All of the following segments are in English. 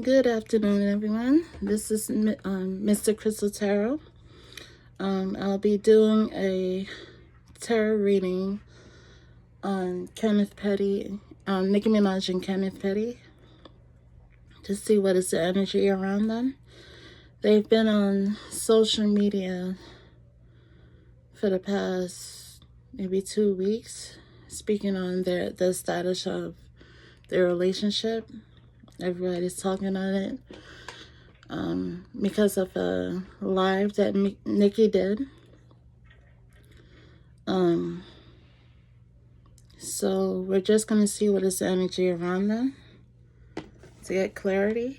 Good afternoon, everyone. This is Mr. Crystal Tarot. I'll be doing a tarot reading on Nicki Minaj and Kenneth Petty, to see what is the energy around them. They've been on social media for the past maybe 2 weeks, speaking on the status of their relationship. Everybody's talking on it because of a live that Nicki did. So we're just going to see what is the energy around them to get clarity.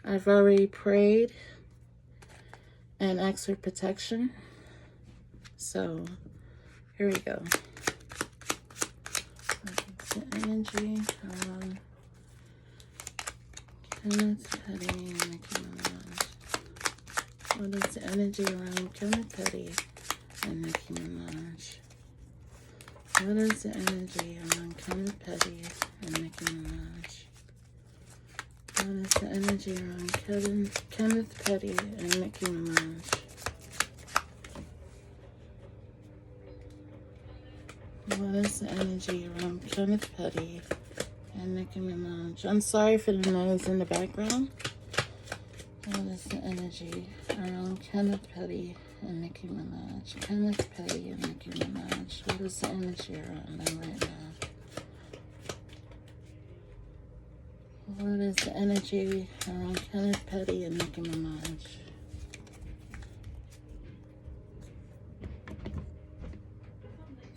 I've already prayed and asked for protection. So here we go. What's the energy around Kenneth Petty and Nicki Minaj? What is the energy around Kenneth Petty and Nicki Minaj? What is the energy around Kenneth Petty and Nicki Minaj? What is the energy around Kenneth Petty and Nicki Minaj? What is the energy around Kenneth Petty and Nicki Minaj? I'm sorry for the noise in the background. What is the energy around Kenneth Petty and Nicki Minaj? Kenneth Petty and Nicki Minaj. What is the energy around them right now? What is the energy around Kenneth Petty and Nicki Minaj?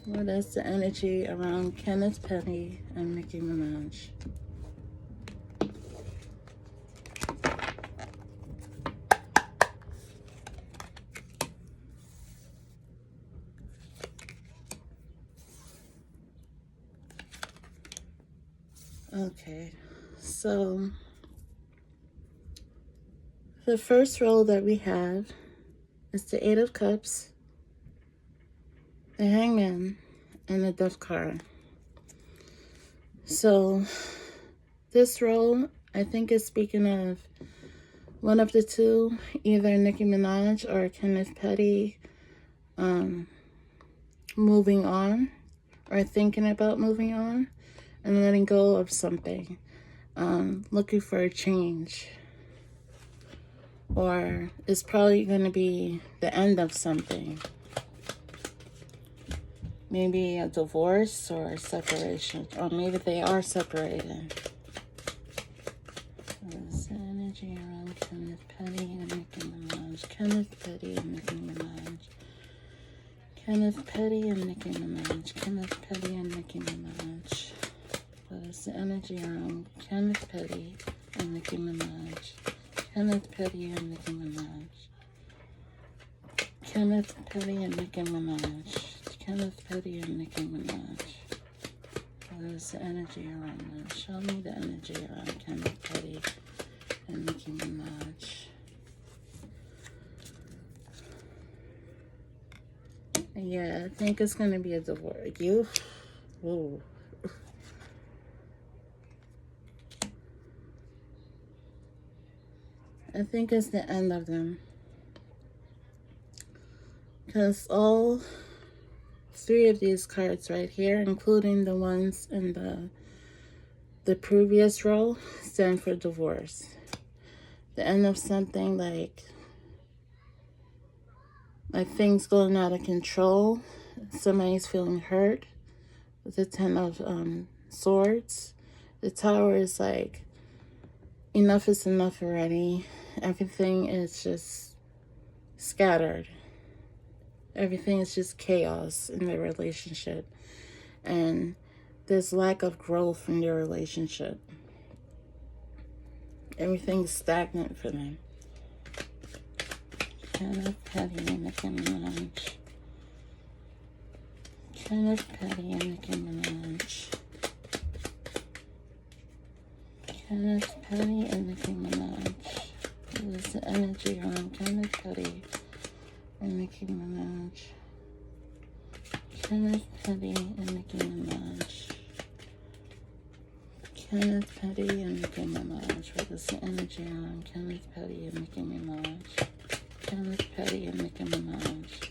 What is the energy around Kenneth Petty and Nicki Minaj? Okay, so the first roll that we have is the Eight of Cups, the Hangman, and the Death card. So this roll, I think, is speaking of one of the two, either Nicki Minaj or Kenneth Petty, moving on or thinking about moving on and letting go of something, looking for a change. Or it's probably going to be the end of something. Maybe a divorce or a separation. Or maybe they are separated. What's the energy around Kenneth Petty and Nicki Minaj? Kenneth Petty and Nicki Minaj. Kenneth Petty and Nicki Minaj. Kenneth Petty and Nicki Minaj. What is the energy around Kenneth Petty and Nicki Minaj? Kenneth Petty and Nicki Minaj. Kenneth Petty and Nicki Minaj. Kenneth Petty and Nicki Minaj. What is the energy around them? Show me the energy around Kenneth Petty and Nicki Minaj. Yeah, I think it's going to be a divorce. Whoa. I think it's the end of them. Because all three of these cards right here, including the ones in the previous row, stand for divorce. The end of something, like things going out of control. Somebody's feeling hurt. With the Ten of Swords. The Tower is like, enough is enough already. Everything is just scattered. Everything is just chaos in their relationship. And there's lack of growth in their relationship. Everything's stagnant for them. Kenneth Petty and Nicki Minaj. Kenneth Petty and Nicki Minaj. Kenneth Petty and Nicki Minaj. What is the energy around Kenneth Petty and Nicki Minaj? Kenneth Petty and Nicki Minaj. Kenneth Petty and Nicki Minaj. What What's the energy on Kenneth Petty and Nicki Minaj? Kenneth Petty and Nicki Minaj.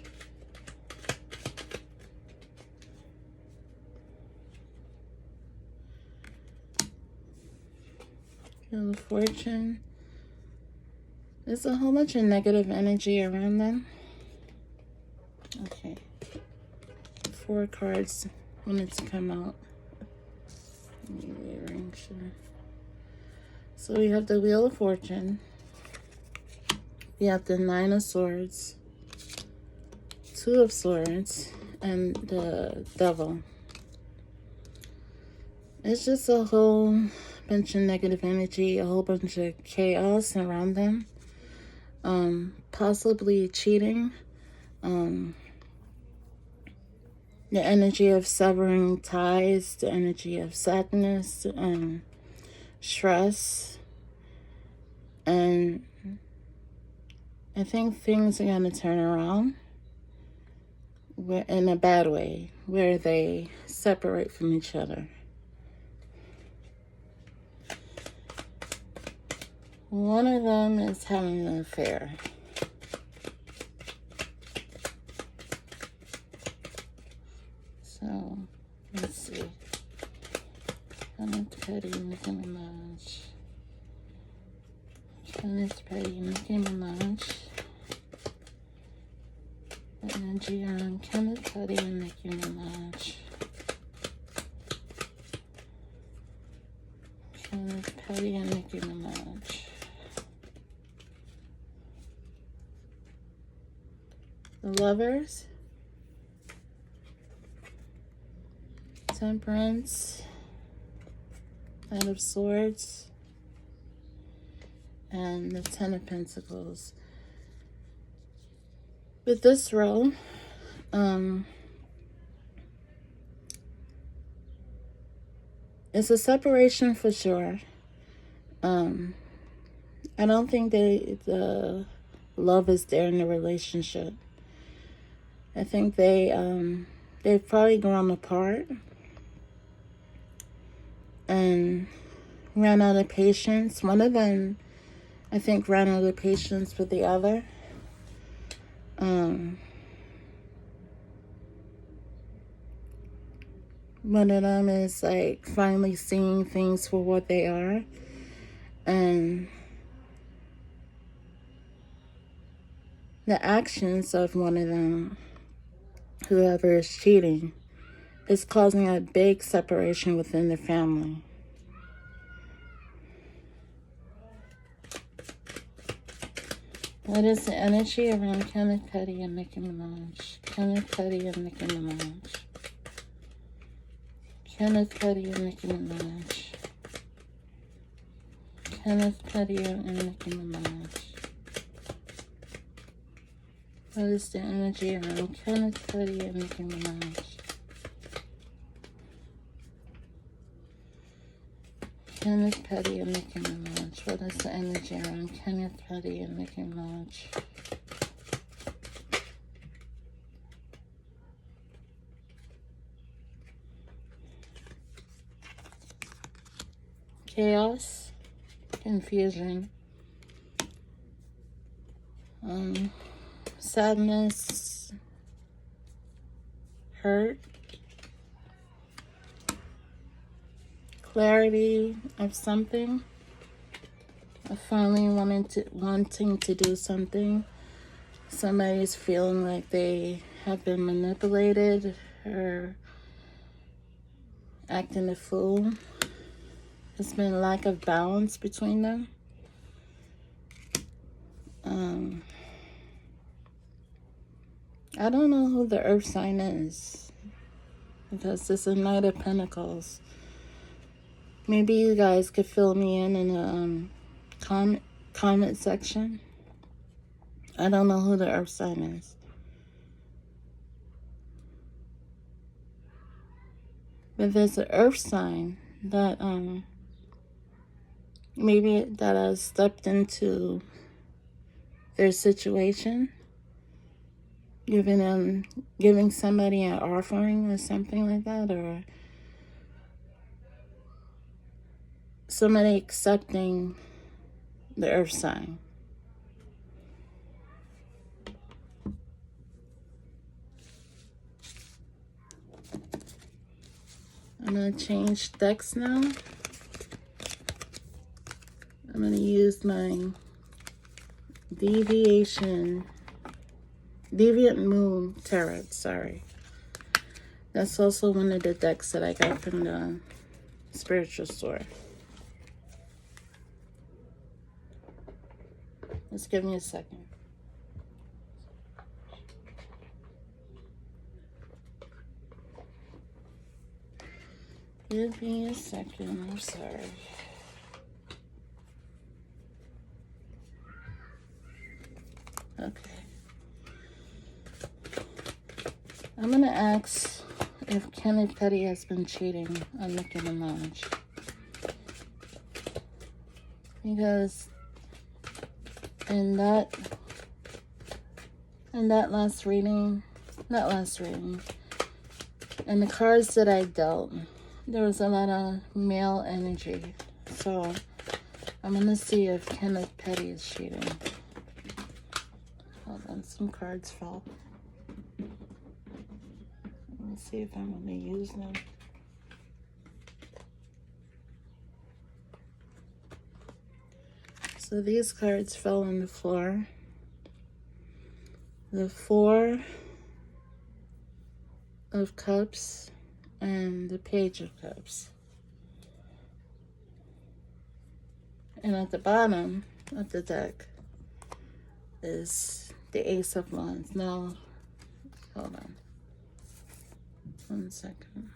Wheel of Fortune. There's a whole bunch of negative energy around them. Okay. 4 cards wanted to come out. Let me rearrange here. So we have the Wheel of Fortune. We have the 9 of Swords, 2 of Swords, and the Devil. It's just a whole bunch of negative energy, a whole bunch of chaos around them. Possibly cheating. The energy of severing ties, the energy of sadness and stress. And I think things are going to turn around in a bad way, where they separate from each other. One of them is having an affair. So, let's see. Kenneth Petty, Nicki Minaj. Kenneth Petty, Nicki Minaj. The energy on Kenneth Petty and Nicki Minaj. Kenneth Petty and Nicki Minaj. The Lovers. Temperance. Knight of Swords. And the 10 of Pentacles. With this row, it's a separation for sure. I don't think the love is there in the relationship. I think they've probably grown apart and ran out of patience. One of them, I think, ran out of patience with the other. One of them is like finally seeing things for what they are, and the actions of one of them, whoever is cheating, is causing a big separation within the family. What is the energy around Kenneth Petty and Nicki Minaj? Kenneth Petty and Nicki Minaj. Kenneth Petty and Nicki Minaj. Kenneth Petty and Nicki Minaj. What is the energy around Kenneth Petty and Nicki Minaj? Kenneth Petty and Nicki Minaj. What is the energy around Kenneth Petty and Nicki Minaj? Chaos, confusion, sadness, hurt, clarity of something, of finally wanting to do something. Somebody's feeling like they have been manipulated or acting a fool. There's been lack of balance between them. I don't know who the earth sign is, because it's a Knight of Pentacles. Maybe you guys could fill me in the comment section. I don't know who the earth sign is. But there's an earth sign that maybe that has stepped into their situation, giving somebody an offering or something like that, or somebody accepting the earth sign. I'm going to change decks now. I'm going to use my Deviant Moon Tarot, sorry. That's also one of the decks that I got from the spiritual store. Just give me a second. Give me a second, I'm sorry. Okay. I'm going to ask if Kenneth Petty has been cheating on Nicki Minaj. Because in that last reading, and the cards that I dealt, there was a lot of male energy. So I'm going to see if Kenneth Petty is cheating. Hold on, some cards fell. Let me see if I'm going to use them. So these cards fell on the floor. The Four of Cups and the Page of Cups. And at the bottom of the deck is the Ace of Wands. Now, hold on. 1 second.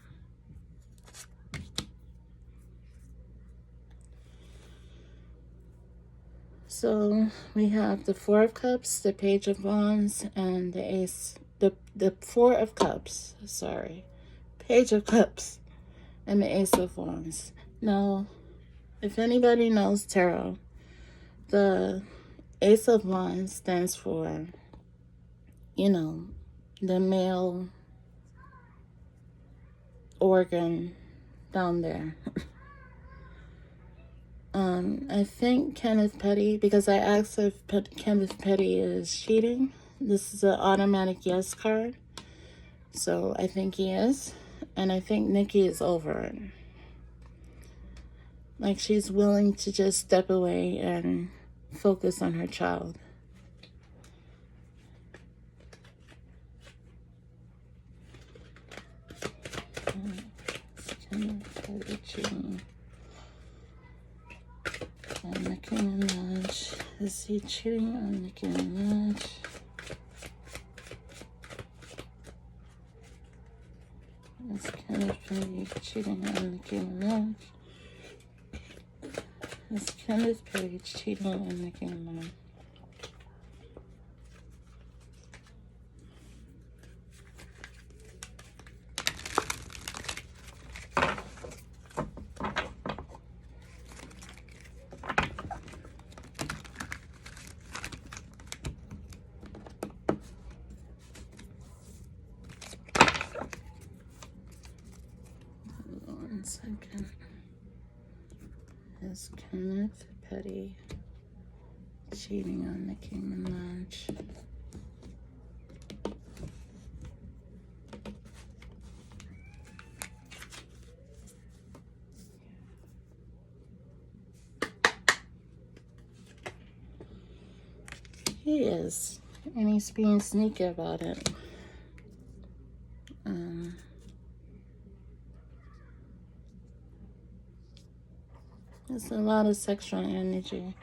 So we have the Four of Cups, the Page of Wands, and the Ace, the Four of Cups, sorry, Page of Cups, and the Ace of Wands. Now, if anybody knows tarot, the Ace of Wands stands for, you know, the male organ down there. I think Kenneth Petty, because I asked if Kenneth Petty is cheating. This is an automatic yes card. So I think he is. And I think Nicki is over it. Like she's willing to just step away and focus on her child. Kenneth Petty cheating. And Nicki Minaj. Is he cheating on Nicki Minaj? Is Kenneth Petty cheating on Nicki Minaj? Is Kenneth Petty cheating on Nicki Minaj? Second. Is Kenneth Petty cheating on Nicki Minaj? He is, and he's being sneaky about it. There's a lot of sexual energy.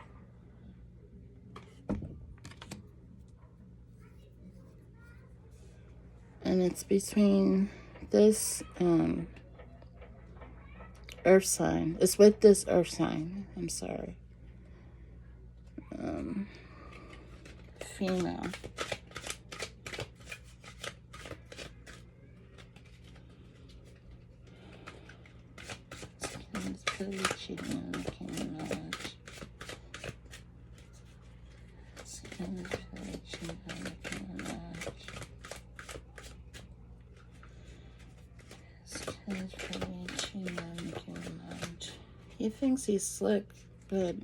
And it's between this earth sign. It's with this earth sign. I'm sorry. Female. It's pretty cheating on Nicki Minaj. It's kind of pretty cheating on Nicki Minaj. It's kind of pretty cheating on Nicki Minaj. He thinks he's slick, but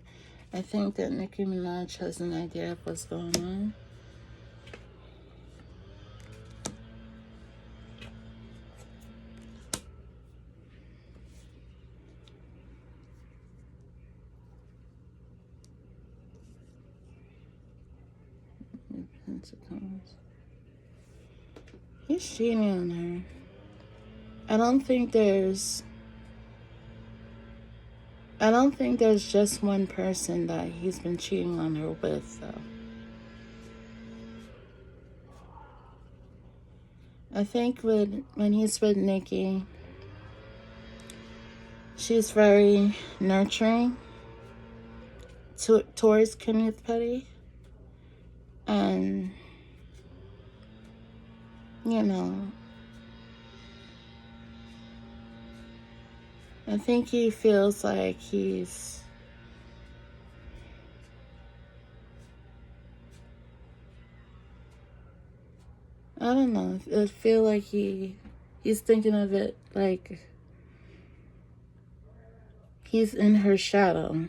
I think that Nicki Minaj has an idea of what's going on. He's cheating on her. I don't think there's just one person that he's been cheating on her with, though. I think when he's with Nicki, she's very nurturing towards Kenneth Petty. And, you know, I think he feels like he's... I don't know. I feel like he's thinking of it like he's in her shadow.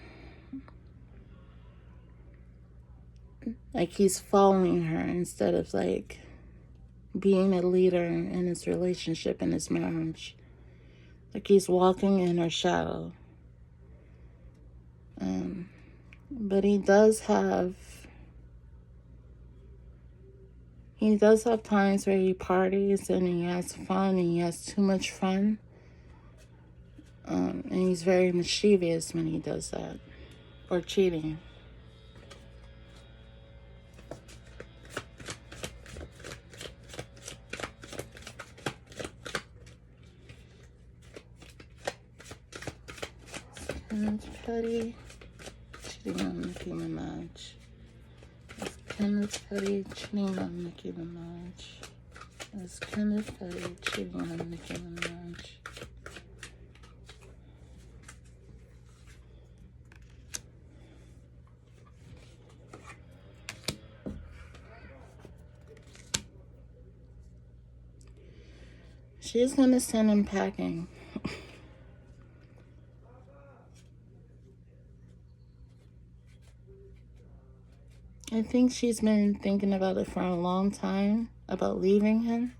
Like he's following her instead of like being a leader in his relationship, in his marriage. Like he's walking in her shadow. But he does have times where he parties and he has fun and he has too much fun. And he's very mischievous when he does that. Or cheating. Kenneth Petty cheating on Nicki Minaj. Is Kenneth Petty cheating on Nicki Minaj? Is Kenneth Petty cheating on Nicki Minaj? She's gonna send him packing. I think she's been thinking about it for a long time, about leaving him.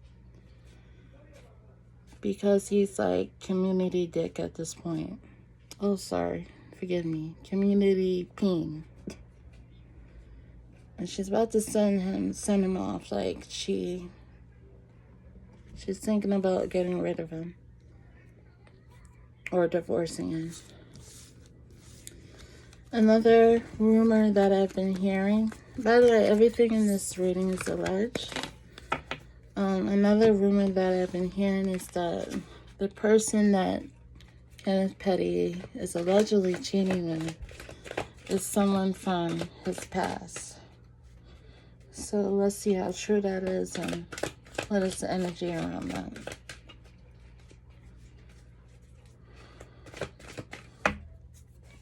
Because he's like community dick at this point. Oh, sorry. Forgive me. Community peen. And she's about to send him off. Like she's thinking about getting rid of him. Or divorcing him. Another rumor that I've been hearing. By the way, everything in this reading is alleged. Another rumor that I've been hearing is that the person that Kenneth Petty is allegedly cheating with is someone from his past. So let's see how true that is and what is the energy around that.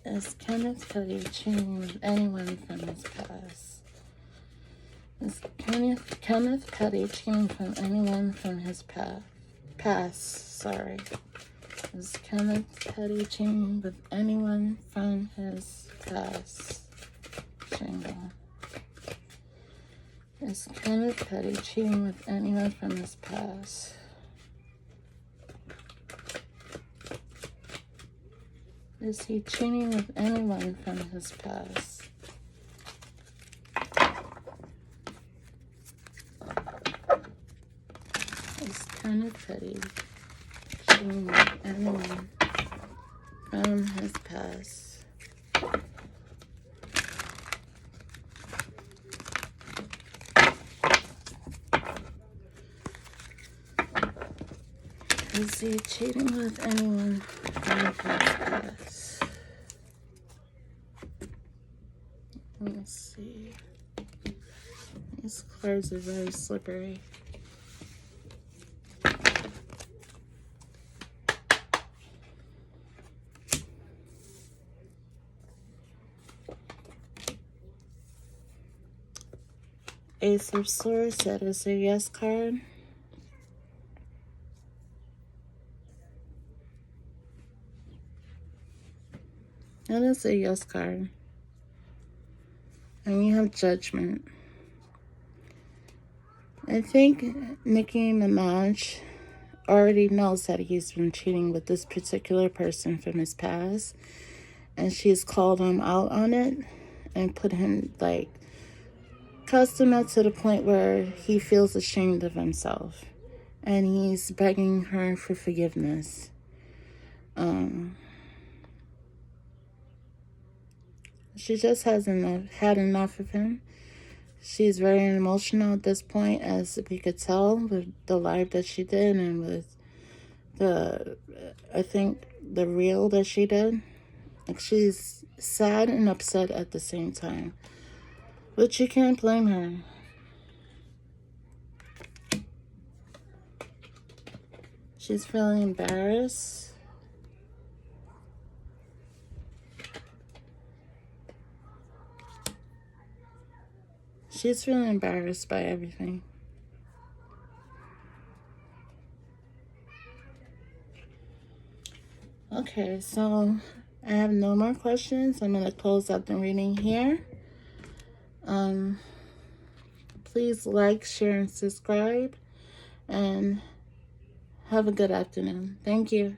Is Kenneth Petty cheating with anyone from his past? Is Kenneth Petty cheating from anyone from his past? Sorry. Is Kenneth Petty cheating with anyone from his past? Jingle. Is Kenneth Petty cheating with anyone from his past? Is he cheating with anyone from his past? Is Kenneth Petty cheating with anyone from his past? Is he cheating with anyone from his past? Let's see. These cards are very slippery. Ace of Swords, that is a yes card. That is a yes card. and you have judgment. I think Nicki Minaj already knows that he's been cheating with this particular person from his past, and she's called him out on it and put him, like, cussed him out to the point where he feels ashamed of himself, and he's begging her for forgiveness. She just had enough of him. She's very emotional at this point, as we could tell with the live that she did and with I think the reel that she did. Like, she's sad and upset at the same time. But you can't blame her. She's feeling embarrassed. She's feeling embarrassed by everything. Okay, so I have no more questions. I'm going to close out the reading here. Please like, share, and subscribe. And have a good afternoon. Thank you.